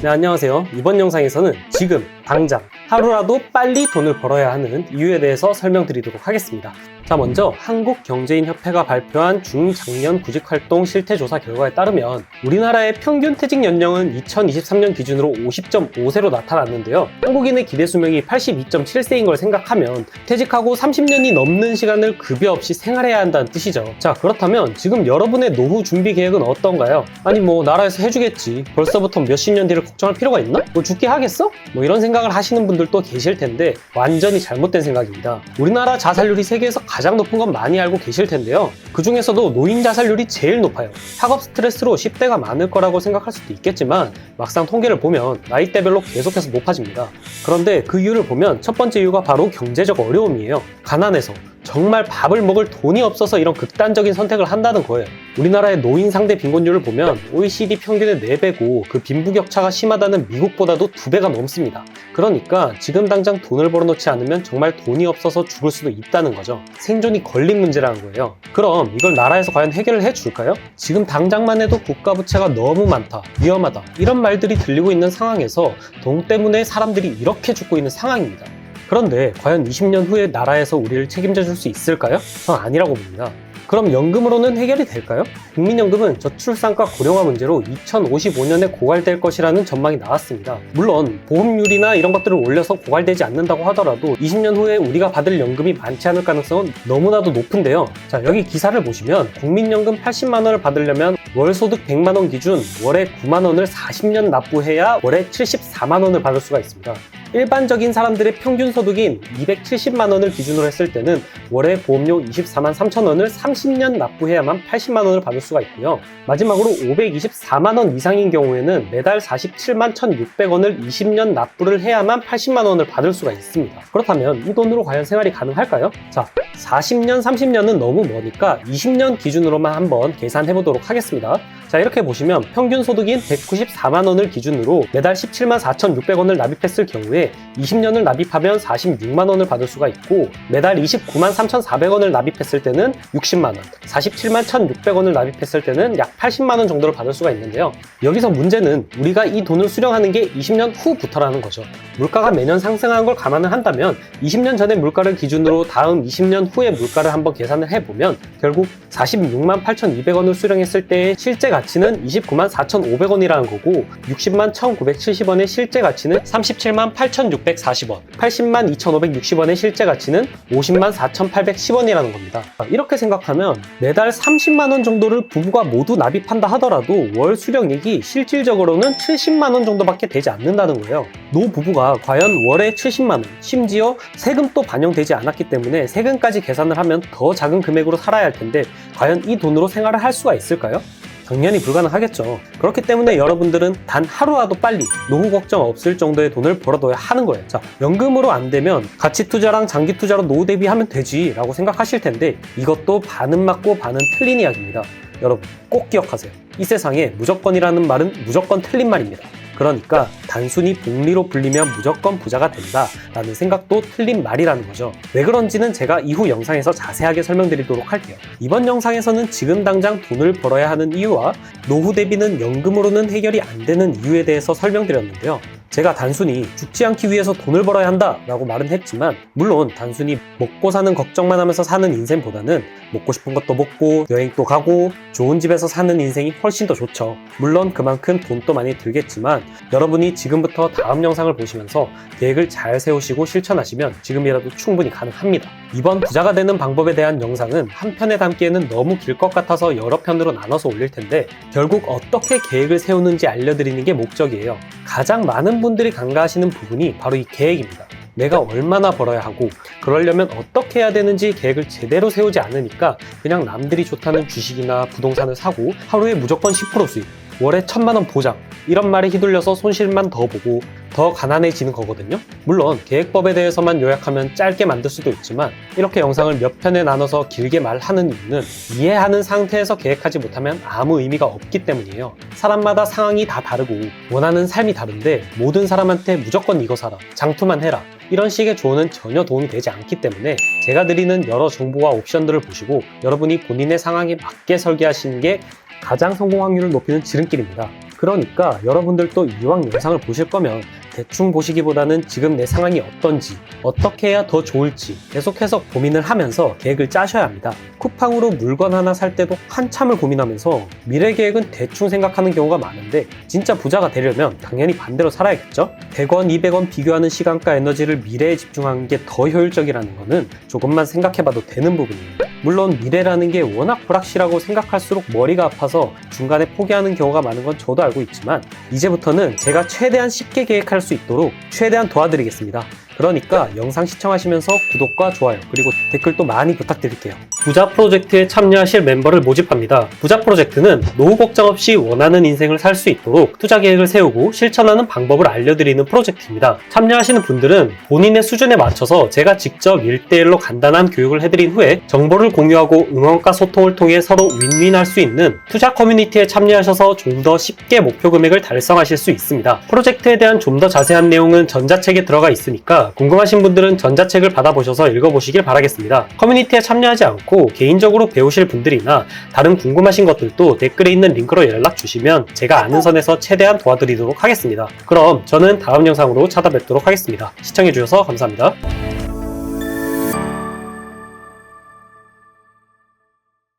네, 안녕하세요. 이번 영상에서는 지금 당장 하루라도 빨리 돈을 벌어야 하는 이유에 대해서 설명드리도록 하겠습니다. 자, 먼저 한국경제인협회가 발표한 중장년 구직활동 실태조사 결과에 따르면 우리나라의 평균 퇴직 연령은 2023년 기준으로 50.5세로 나타났는데요. 한국인의 기대 수명이 82.7세인 걸 생각하면 퇴직하고 30년이 넘는 시간을 급여 없이 생활해야 한다는 뜻이죠. 자, 그렇다면 지금 여러분의 노후 준비 계획은 어떤가요? 아니 나라에서 해주겠지. 벌써부터 몇십 년 뒤를 걱정할 필요가 있나? 죽게 하겠어? 이런 생각을 하시는 분들도 계실 텐데 완전히 잘못된 생각입니다. 우리나라 자살률이 세계에서 가장 높은 건 많이 알고 계실 텐데요. 그 중에서도 노인 자살률이 제일 높아요. 학업 스트레스로 10대가 많을 거라고 생각할 수도 있겠지만 막상 통계를 보면 나이대별로 계속해서 높아집니다. 그런데 그 이유를 보면 첫 번째 이유가 바로 경제적 어려움이에요. 가난해서 정말 밥을 먹을 돈이 없어서 이런 극단적인 선택을 한다는 거예요. 우리나라의 노인 상대 빈곤율을 보면 OECD 평균의 4배고 그 빈부격차가 심하다는 미국보다도 2배가 넘습니다. 그러니까 지금 당장 돈을 벌어놓지 않으면 정말 돈이 없어서 죽을 수도 있다는 거죠. 생존이 걸린 문제라는 거예요. 그럼 이걸 나라에서 과연 해결을 해줄까요? 지금 당장만 해도 국가 부채가 너무 많다, 위험하다 이런 말들이 들리고 있는 상황에서 돈 때문에 사람들이 이렇게 죽고 있는 상황입니다. 그런데 과연 20년 후에 나라에서 우리를 책임져 줄 수 있을까요? 전 아니라고 봅니다. 그럼 연금으로는 해결이 될까요? 국민연금은 저출산과 고령화 문제로 2055년에 고갈될 것이라는 전망이 나왔습니다. 물론 보험료나 이런 것들을 올려서 고갈되지 않는다고 하더라도 20년 후에 우리가 받을 연금이 많지 않을 가능성은 너무나도 높은데요. 자, 여기 기사를 보시면 국민연금 80만 원을 받으려면 월 소득 100만 원 기준 월에 9만 원을 40년 납부해야 월에 74만 원을 받을 수가 있습니다. 일반적인 사람들의 평균 소득인 270만 원을 기준으로 했을 때는 월에 보험료 24만 3천 원을 30년 납부해야만 80만 원을 받을 수가 있고요. 마지막으로 524만 원 이상인 경우에는 매달 47만 1,600원을 20년 납부를 해야만 80만 원을 받을 수가 있습니다. 그렇다면 이 돈으로 과연 생활이 가능할까요? 자, 40년, 30년은 너무 머니까 20년 기준으로만 한번 계산해 보도록 하겠습니다. 자, 이렇게 보시면 평균 소득인 194만 원을 기준으로 매달 17만 4,600원을 납입했을 경우에 20년을 납입하면 46만 원을 받을 수가 있고 매달 29만 3,400원을 납입했을 때는 60만 원, 47만 1,600원을 납입했을 때는 약 80만 원 정도를 받을 수가 있는데요. 여기서 문제는 우리가 이 돈을 수령하는 게 20년 후부터라는 거죠. 물가가 매년 상승하는 걸 감안을 한다면 20년 전의 물가를 기준으로 다음 20년 후의 물가를 한번 계산을 해보면 결국 46만 8,200원을 수령했을 때의 실제 가치는 29만 4,500원이라는 거고 60만 1,970원의 실제 가치는 37만 8,640원, 80만 2,560원의 실제 가치는 50만 4,810원이라는 겁니다. 이렇게 생각하면 매달 30만 원 정도를 부부가 모두 납입한다 하더라도 월 수령액이 실질적으로는 70만 원 정도밖에 되지 않는다는 거예요. 노부부가 과연 월에 70만 원, 심지어 세금도 반영되지 않았기 때문에 세금까지 계산을 하면 더 작은 금액으로 살아야 할 텐데 과연 이 돈으로 생활을 할 수가 있을까요? 당연히 불가능하겠죠. 그렇기 때문에 여러분들은 단 하루라도 빨리 노후 걱정 없을 정도의 돈을 벌어둬야 하는 거예요. 자, 연금으로 안 되면 가치 투자랑 장기 투자로 노후 대비하면 되지 라고 생각하실 텐데 이것도 반은 맞고 반은 틀린 이야기입니다. 여러분 꼭 기억하세요. 이 세상에 무조건이라는 말은 무조건 틀린 말입니다. 그러니까 단순히 복리로 불리면 무조건 부자가 된다 라는 생각도 틀린 말이라는 거죠. 왜 그런지는 제가 이후 영상에서 자세하게 설명드리도록 할게요. 이번 영상에서는 지금 당장 돈을 벌어야 하는 이유와 노후 대비는 연금으로는 해결이 안 되는 이유에 대해서 설명드렸는데요. 제가 단순히 죽지 않기 위해서 돈을 벌어야 한다 라고 말은 했지만 물론 단순히 먹고 사는 걱정만 하면서 사는 인생보다는 먹고 싶은 것도 먹고 여행도 가고 좋은 집에서 사는 인생이 훨씬 더 좋죠. 물론 그만큼 돈도 많이 들겠지만 여러분이 지금부터 다음 영상을 보시면서 계획을 잘 세우시고 실천하시면 지금이라도 충분히 가능합니다. 이번 부자가 되는 방법에 대한 영상은 한 편에 담기에는 너무 길 것 같아서 여러 편으로 나눠서 올릴 텐데 결국 어떻게 계획을 세우는지 알려드리는 게 목적이에요. 가장 많은 분들이 간과하시는 부분이 바로 이 계획입니다. 내가 얼마나 벌어야 하고 그러려면 어떻게 해야 되는지 계획을 제대로 세우지 않으니까 그냥 남들이 좋다는 주식이나 부동산을 사고 하루에 무조건 10% 수익, 월에 1,000만 원 보장 이런 말에 휘둘려서 손실만 더 보고 더 가난해지는 거거든요. 물론 계획법에 대해서만 요약하면 짧게 만들 수도 있지만 이렇게 영상을 몇 편에 나눠서 길게 말하는 이유는 이해하는 상태에서 계획하지 못하면 아무 의미가 없기 때문이에요. 사람마다 상황이 다 다르고 원하는 삶이 다른데 모든 사람한테 무조건 이거 사라, 장투만 해라 이런 식의 조언은 전혀 도움이 되지 않기 때문에 제가 드리는 여러 정보와 옵션들을 보시고 여러분이 본인의 상황에 맞게 설계하시는 게 가장 성공 확률을 높이는 지름길입니다. 그러니까 여러분들도 이왕 영상을 보실 거면 대충 보시기보다는 지금 내 상황이 어떤지, 어떻게 해야 더 좋을지 계속해서 고민을 하면서 계획을 짜셔야 합니다. 쿠팡으로 물건 하나 살 때도 한참을 고민하면서 미래 계획은 대충 생각하는 경우가 많은데 진짜 부자가 되려면 당연히 반대로 살아야겠죠? 100원, 200원 비교하는 시간과 에너지를 미래에 집중하는 게 더 효율적이라는 거는 조금만 생각해봐도 되는 부분입니다. 물론 미래라는 게 워낙 불확실하고 생각할수록 머리가 아파서 중간에 포기하는 경우가 많은 건 저도 알고 있지만 이제부터는 제가 최대한 쉽게 계획할 수 있도록 최대한 도와드리겠습니다. 그러니까 영상 시청하시면서 구독과 좋아요 그리고 댓글도 많이 부탁드릴게요. 부자 프로젝트에 참여하실 멤버를 모집합니다. 부자 프로젝트는 노후 걱정 없이 원하는 인생을 살 수 있도록 투자 계획을 세우고 실천하는 방법을 알려드리는 프로젝트입니다. 참여하시는 분들은 본인의 수준에 맞춰서 제가 직접 1대1로 간단한 교육을 해드린 후에 정보를 공유하고 응원과 소통을 통해 서로 윈윈할 수 있는 투자 커뮤니티에 참여하셔서 좀 더 쉽게 목표 금액을 달성하실 수 있습니다. 프로젝트에 대한 좀 더 자세한 내용은 전자책에 들어가 있으니까 궁금하신 분들은 전자책을 받아보셔서 읽어보시길 바라겠습니다. 커뮤니티에 참여하지 않고 개인적으로 배우실 분들이나 다른 궁금하신 것들도 댓글에 있는 링크로 연락 주시면 제가 아는 선에서 최대한 도와드리도록 하겠습니다. 그럼 저는 다음 영상으로 찾아뵙도록 하겠습니다. 시청해주셔서 감사합니다.